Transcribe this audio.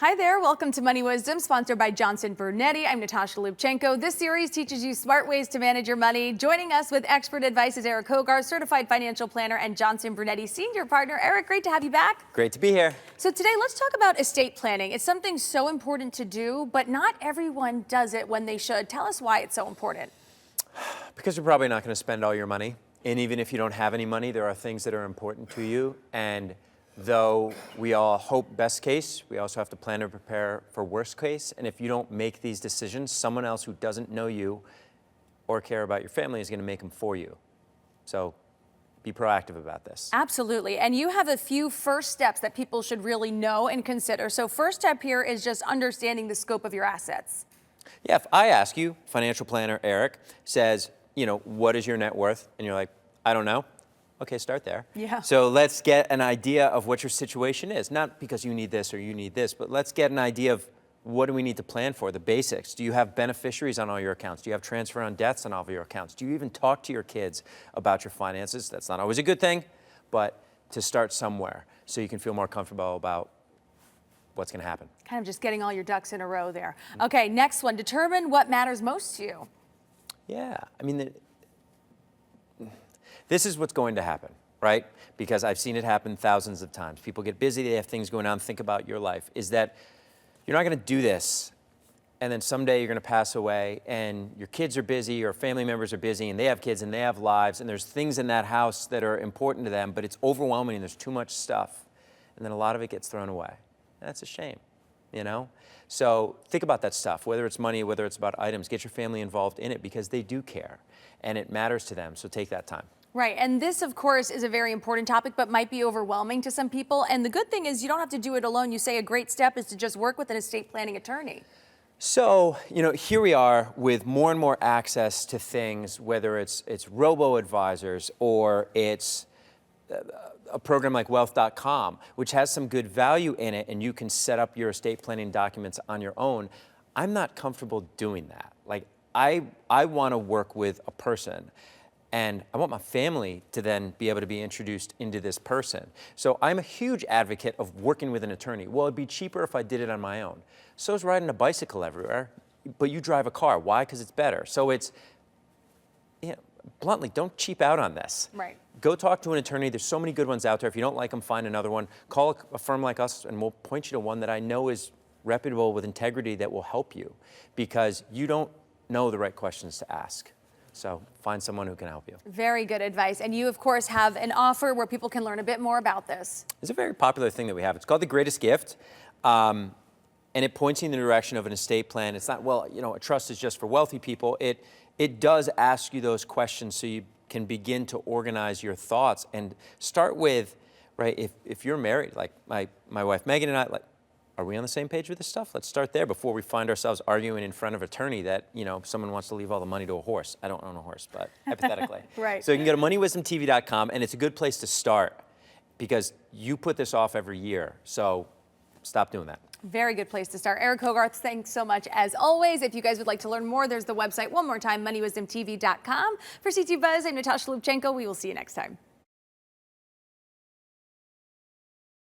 Hi there, welcome to Money Wisdom, sponsored by Johnson Brunetti. I'm Natasha Lubchenko. This series teaches you smart ways to manage your money. Joining us with expert advice is Eric Hogarth, certified financial planner and Johnson Brunetti senior partner. Eric, great to have you back. Great to be here. So today, let's talk about estate planning. It's something so important to do, but not everyone does it when they should. Tell us why it's so important. Because you're probably not going to spend all your money. And even if you don't have any money, there are things that are important to you. And though we all hope best case, we also have to plan and prepare for worst case. And if you don't make these decisions, someone else who doesn't know you or care about your family is going to make them for you. So be proactive about this. Absolutely. And you have a few first steps that people should really know and consider. So first step here is just understanding the scope of your assets. Yeah, if I ask you, financial planner Eric says, what is your net worth? And you're like, I don't know. Okay, start there. Yeah. So let's get an idea of what your situation is. Not because you need this or you need this, but let's get an idea of what do we need to plan for, the basics. Do you have beneficiaries on all your accounts? Do you have transfer on debts on all of your accounts? Do you even talk to your kids about your finances? That's not always a good thing, but to start somewhere so you can feel more comfortable about what's going to happen. Kind of just getting all your ducks in a row there. Okay, next one, determine what matters most to you. Yeah, I mean, this is what's going to happen, right? Because I've seen it happen thousands of times. People get busy, they have things going on, think about your life, is that you're not going to do this and then someday you're going to pass away and your kids are busy or family members are busy and they have kids and they have lives and there's things in that house that are important to them, but it's overwhelming and there's too much stuff. And then a lot of it gets thrown away. And that's a shame, So think about that stuff, whether it's money, whether it's about items, get your family involved in it because they do care and it matters to them. So take that time. Right, and this, of course, is a very important topic, but might be overwhelming to some people. And the good thing is you don't have to do it alone. You say a great step is to just work with an estate planning attorney. So, here we are with more and more access to things, whether it's robo-advisors or it's a program like wealth.com, which has some good value in it, and you can set up your estate planning documents on your own. I'm not comfortable doing that. Like, I want to work with a person. And I want my family to then be able to be introduced into this person. So I'm a huge advocate of working with an attorney. Well, it'd be cheaper if I did it on my own. So is riding a bicycle everywhere, but you drive a car. Why? Because it's better. So it's, bluntly, don't cheap out on this. Right. Go talk to an attorney. There's so many good ones out there. If you don't like them, find another one. Call a firm like us and we'll point you to one that I know is reputable with integrity that will help you because you don't know the right questions to ask. So find someone who can help you. Very good advice. And you, of course, have an offer where people can learn a bit more about this. It's a very popular thing that we have. It's called The Greatest Gift. And it points you in the direction of an estate plan. It's not, a trust is just for wealthy people. It does ask you those questions so you can begin to organize your thoughts and start with, right, if you're married, like my wife Megan and I, are we on the same page with this stuff? Let's start there before we find ourselves arguing in front of an attorney that, someone wants to leave all the money to a horse. I don't own a horse, but hypothetically. Right. So you can go to moneywisdomtv.com, and it's a good place to start because you put this off every year. So stop doing that. Very good place to start. Eric Hogarth, thanks so much as always. If you guys would like to learn more, there's the website one more time, moneywisdomtv.com. For CT Buzz, I'm Natasha Lubchenko. We will see you next time.